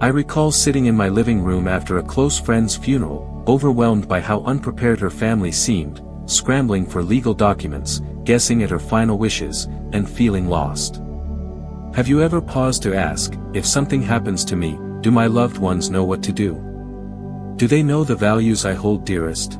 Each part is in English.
I recall sitting in my living room after a close friend's funeral, overwhelmed by how unprepared her family seemed, scrambling for legal documents, guessing at her final wishes, and feeling lost. Have you ever paused to ask, if something happens to me, do my loved ones know what to do? Do they know the values I hold dearest?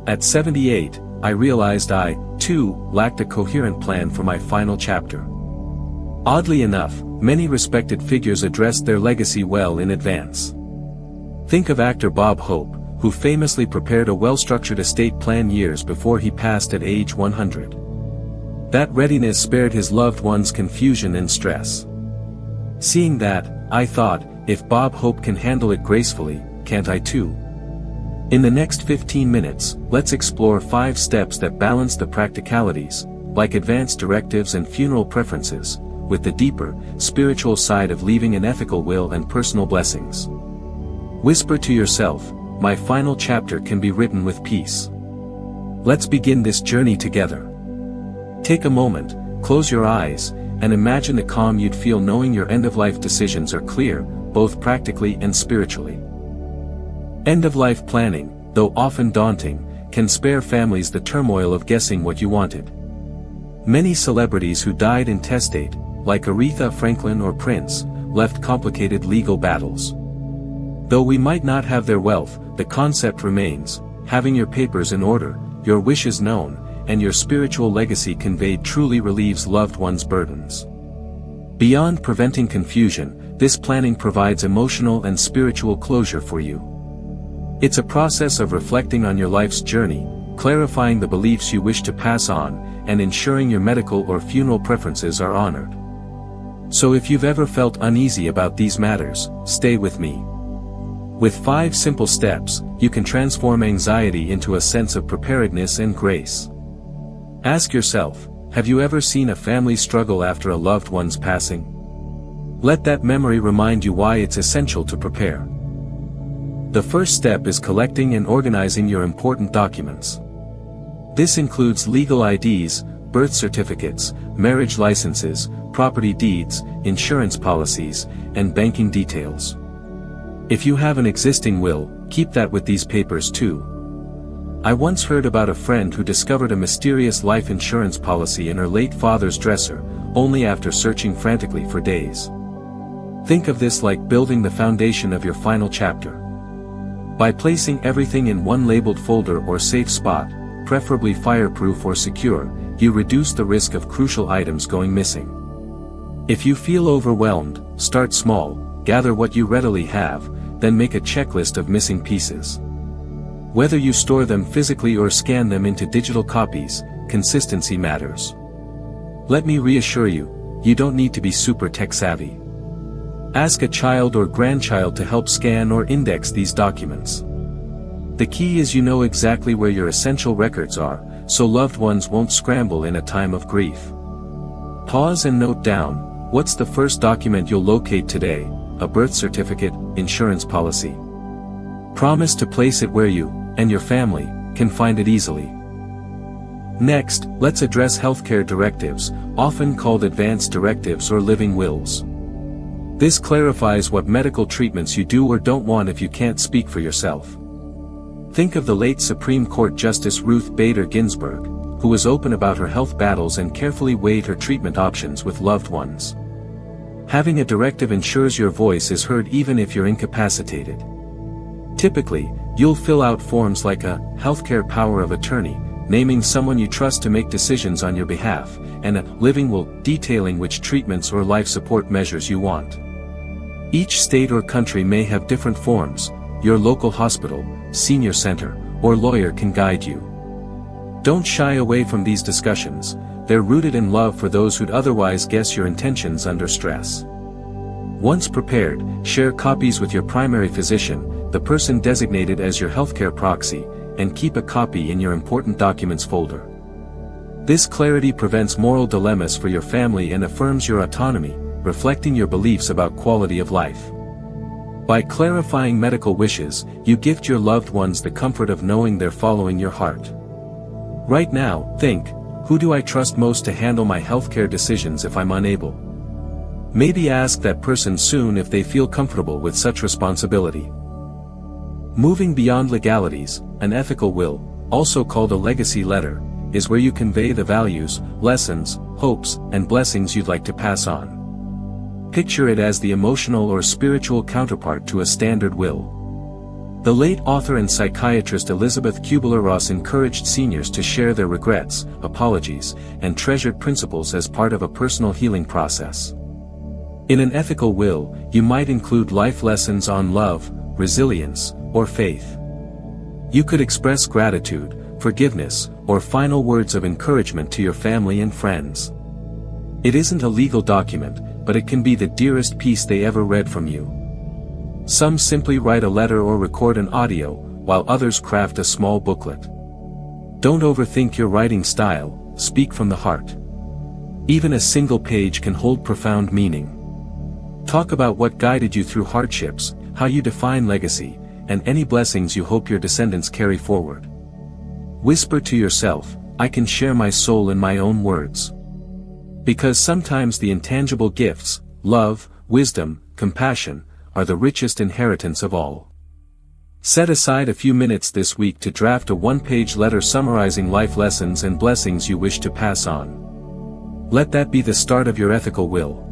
At 78, I realized I, too, lacked a coherent plan for my final chapter. Oddly enough, many respected figures addressed their legacy well in advance. Think of actor Bob Hope, who famously prepared a well-structured estate plan years before he passed at age 100. That readiness spared his loved ones confusion and stress. Seeing that, I thought, if Bob Hope can handle it gracefully, can't I too? In the next 15 minutes, let's explore 5 steps that balance the practicalities, like advanced directives and funeral preferences, with the deeper, spiritual side of leaving an ethical will and personal blessings. Whisper to yourself, my final chapter can be written with peace. Let's begin this journey together. Take a moment, close your eyes, and imagine the calm you'd feel knowing your end-of-life decisions are clear, both practically and spiritually. End-of-life planning, though often daunting, can spare families the turmoil of guessing what you wanted. Many celebrities who died intestate, like Aretha Franklin or Prince, left complicated legal battles. Though we might not have their wealth, the concept remains: having your papers in order, your wishes known, and your spiritual legacy conveyed truly relieves loved ones' burdens. Beyond preventing confusion, this planning provides emotional and spiritual closure for you. It's a process of reflecting on your life's journey, clarifying the beliefs you wish to pass on, and ensuring your medical or funeral preferences are honored. So if you've ever felt uneasy about these matters, stay with me. With 5 simple steps, you can transform anxiety into a sense of preparedness and grace. Ask yourself, have you ever seen a family struggle after a loved one's passing? Let that memory remind you why it's essential to prepare. The first step is collecting and organizing your important documents. This includes legal IDs, birth certificates, marriage licenses, property deeds, insurance policies, and banking details. If you have an existing will, keep that with these papers too. I once heard about a friend who discovered a mysterious life insurance policy in her late father's dresser, only after searching frantically for days. Think of this like building the foundation of your final chapter. By placing everything in one labeled folder or safe spot, preferably fireproof or secure, you reduce the risk of crucial items going missing. If you feel overwhelmed, start small, gather what you readily have, then make a checklist of missing pieces. Whether you store them physically or scan them into digital copies, consistency matters. Let me reassure you, you don't need to be super tech-savvy. Ask a child or grandchild to help scan or index these documents. The key is you know exactly where your essential records are, so loved ones won't scramble in a time of grief. Pause and note down, what's the first document you'll locate today? A birth certificate, insurance policy. Promise to place it where you, and your family, can find it easily. Next, let's address healthcare directives, often called advanced directives or living wills. This clarifies what medical treatments you do or don't want if you can't speak for yourself. Think of the late Supreme Court Justice Ruth Bader Ginsburg, who was open about her health battles and carefully weighed her treatment options with loved ones. Having a directive ensures your voice is heard even if you're incapacitated. Typically, you'll fill out forms like a healthcare power of attorney, naming someone you trust to make decisions on your behalf, and a living will detailing which treatments or life support measures you want. Each state or country may have different forms. Your local hospital, senior center, or lawyer can guide you. Don't shy away from these discussions, they're rooted in love for those who'd otherwise guess your intentions under stress. Once prepared, share copies with your primary physician, the person designated as your healthcare proxy, and keep a copy in your important documents folder. This clarity prevents moral dilemmas for your family and affirms your autonomy, reflecting your beliefs about quality of life. By clarifying medical wishes, you gift your loved ones the comfort of knowing they're following your heart. Right now, think, who do I trust most to handle my healthcare decisions if I'm unable? Maybe ask that person soon if they feel comfortable with such responsibility. Moving beyond legalities, an ethical will, also called a legacy letter, is where you convey the values, lessons, hopes, and blessings you'd like to pass on. Picture it as the emotional or spiritual counterpart to a standard will. The late author and psychiatrist Elizabeth Kubler-Ross encouraged seniors to share their regrets, apologies, and treasured principles as part of a personal healing process. In an ethical will, you might include life lessons on love, resilience, or faith. You could express gratitude, forgiveness, or final words of encouragement to your family and friends. It isn't a legal document, but it can be the dearest piece they ever read from you. Some simply write a letter or record an audio, while others craft a small booklet. Don't overthink your writing style, speak from the heart. Even a single page can hold profound meaning. Talk about what guided you through hardships, how you define legacy, and any blessings you hope your descendants carry forward. Whisper to yourself, I can share my soul in my own words. Because sometimes the intangible gifts, love, wisdom, compassion, are the richest inheritance of all. Set aside a few minutes this week to draft a one-page letter summarizing life lessons and blessings you wish to pass on. Let that be the start of your ethical will.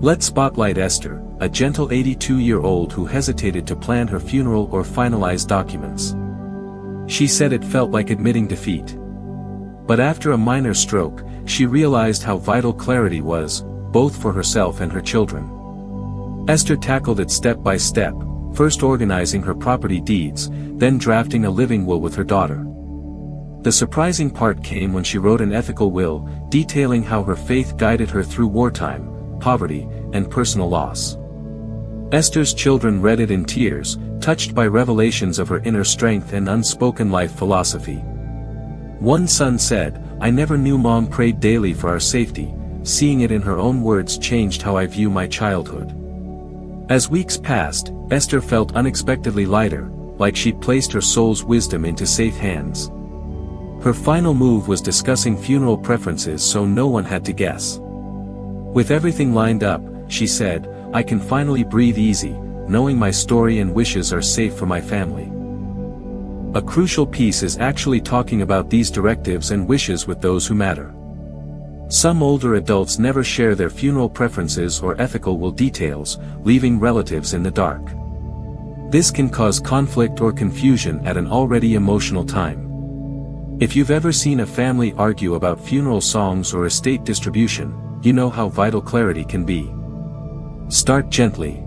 Let's spotlight Esther, a gentle 82-year-old who hesitated to plan her funeral or finalize documents. She said it felt like admitting defeat. But after a minor stroke, she realized how vital clarity was, both for herself and her children. Esther tackled it step by step, first organizing her property deeds, then drafting a living will with her daughter. The surprising part came when she wrote an ethical will, detailing how her faith guided her through wartime, poverty, and personal loss. Esther's children read it in tears, touched by revelations of her inner strength and unspoken life philosophy. One son said, I never knew Mom prayed daily for our safety, seeing it in her own words changed how I view my childhood. As weeks passed, Esther felt unexpectedly lighter, like she'd placed her soul's wisdom into safe hands. Her final move was discussing funeral preferences so no one had to guess. With everything lined up, she said, I can finally breathe easy, knowing my story and wishes are safe for my family. A crucial piece is actually talking about these directives and wishes with those who matter. Some older adults never share their funeral preferences or ethical will details, leaving relatives in the dark. This can cause conflict or confusion at an already emotional time. If you've ever seen a family argue about funeral songs or estate distribution, you know how vital clarity can be. Start gently.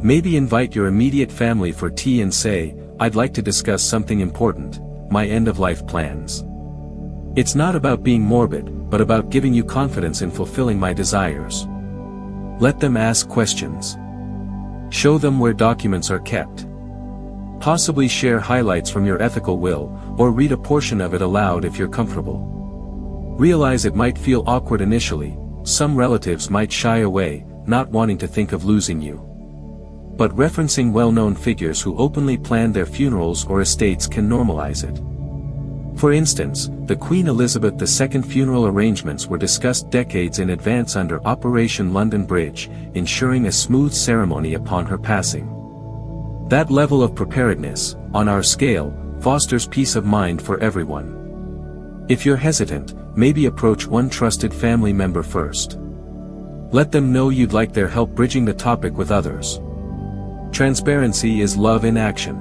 Maybe invite your immediate family for tea and say, I'd like to discuss something important, my end-of-life plans. It's not about being morbid, but about giving you confidence in fulfilling my desires. Let them ask questions. Show them where documents are kept. Possibly share highlights from your ethical will, or read a portion of it aloud if you're comfortable. Realize it might feel awkward initially, some relatives might shy away, not wanting to think of losing you. But referencing well-known figures who openly planned their funerals or estates can normalize it. For instance, the Queen Elizabeth II funeral arrangements were discussed decades in advance under Operation London Bridge, ensuring a smooth ceremony upon her passing. That level of preparedness, on our scale, fosters peace of mind for everyone. If you're hesitant, maybe approach one trusted family member first. Let them know you'd like their help bridging the topic with others. Transparency is love in action.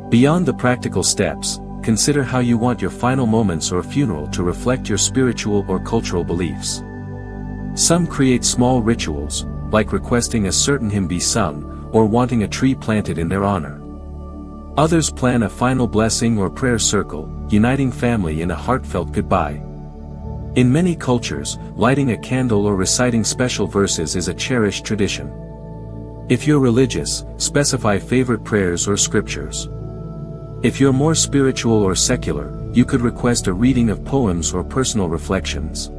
Beyond the practical steps, consider how you want your final moments or funeral to reflect your spiritual or cultural beliefs. Some create small rituals, like requesting a certain hymn be sung, or wanting a tree planted in their honor. Others plan a final blessing or prayer circle, uniting family in a heartfelt goodbye. In many cultures, lighting a candle or reciting special verses is a cherished tradition. If you're religious, specify favorite prayers or scriptures. If you're more spiritual or secular, you could request a reading of poems or personal reflections.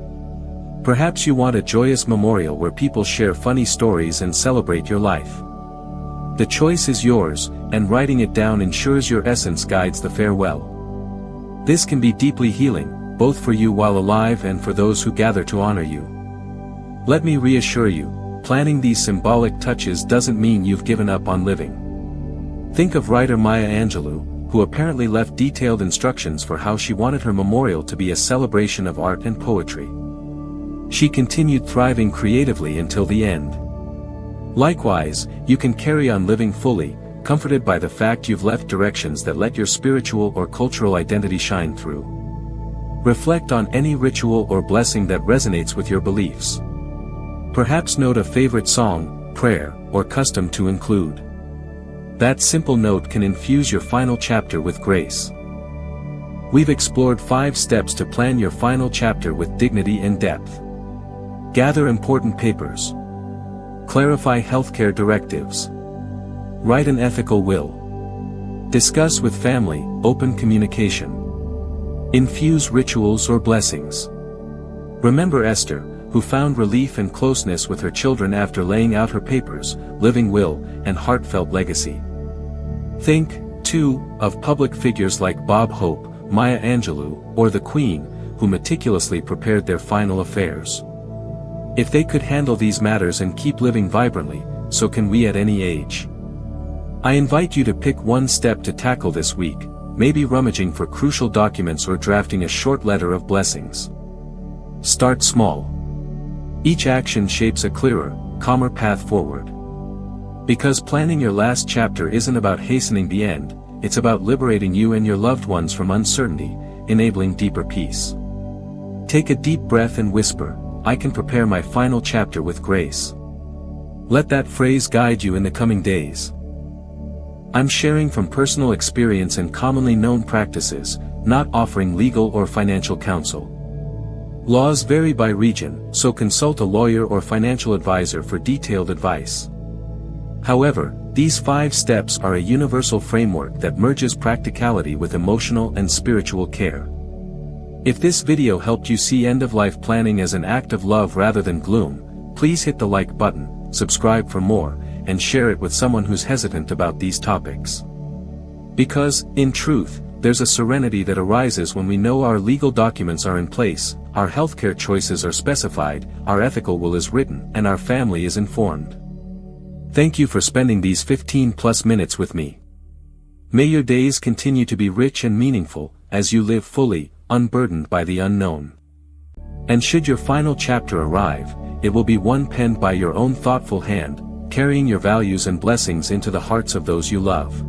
Perhaps you want a joyous memorial where people share funny stories and celebrate your life. The choice is yours, and writing it down ensures your essence guides the farewell. This can be deeply healing, both for you while alive and for those who gather to honor you. Let me reassure you, planning these symbolic touches doesn't mean you've given up on living. Think of writer Maya Angelou, who apparently left detailed instructions for how she wanted her memorial to be a celebration of art and poetry. She continued thriving creatively until the end. Likewise, you can carry on living fully, comforted by the fact you've left directions that let your spiritual or cultural identity shine through. Reflect on any ritual or blessing that resonates with your beliefs. Perhaps note a favorite song, prayer, or custom to include. That simple note can infuse your final chapter with grace. We've explored 5 steps to plan your final chapter with dignity and depth. Gather important papers. Clarify healthcare directives. Write an ethical will. Discuss with family, open communication. Infuse rituals or blessings. Remember Esther, who found relief and closeness with her children after laying out her papers, living will, and heartfelt legacy. Think, too, of public figures like Bob Hope, Maya Angelou, or the Queen, who meticulously prepared their final affairs. If they could handle these matters and keep living vibrantly, so can we at any age. I invite you to pick one step to tackle this week, maybe rummaging for crucial documents or drafting a short letter of blessings. Start small. Each action shapes a clearer, calmer path forward. Because planning your last chapter isn't about hastening the end, it's about liberating you and your loved ones from uncertainty, enabling deeper peace. Take a deep breath and whisper, "I can prepare my final chapter with grace." Let that phrase guide you in the coming days. I'm sharing from personal experience and commonly known practices, not offering legal or financial counsel. Laws vary by region, so consult a lawyer or financial advisor for detailed advice. However, these 5 steps are a universal framework that merges practicality with emotional and spiritual care. If this video helped you see end-of-life planning as an act of love rather than gloom, please hit the like button, subscribe for more, and share it with someone who's hesitant about these topics. Because, in truth, there's a serenity that arises when we know our legal documents are in place, our healthcare choices are specified, our ethical will is written, and our family is informed. Thank you for spending these 15+ minutes with me. May your days continue to be rich and meaningful, as you live fully, unburdened by the unknown. And should your final chapter arrive, it will be one penned by your own thoughtful hand, carrying your values and blessings into the hearts of those you love.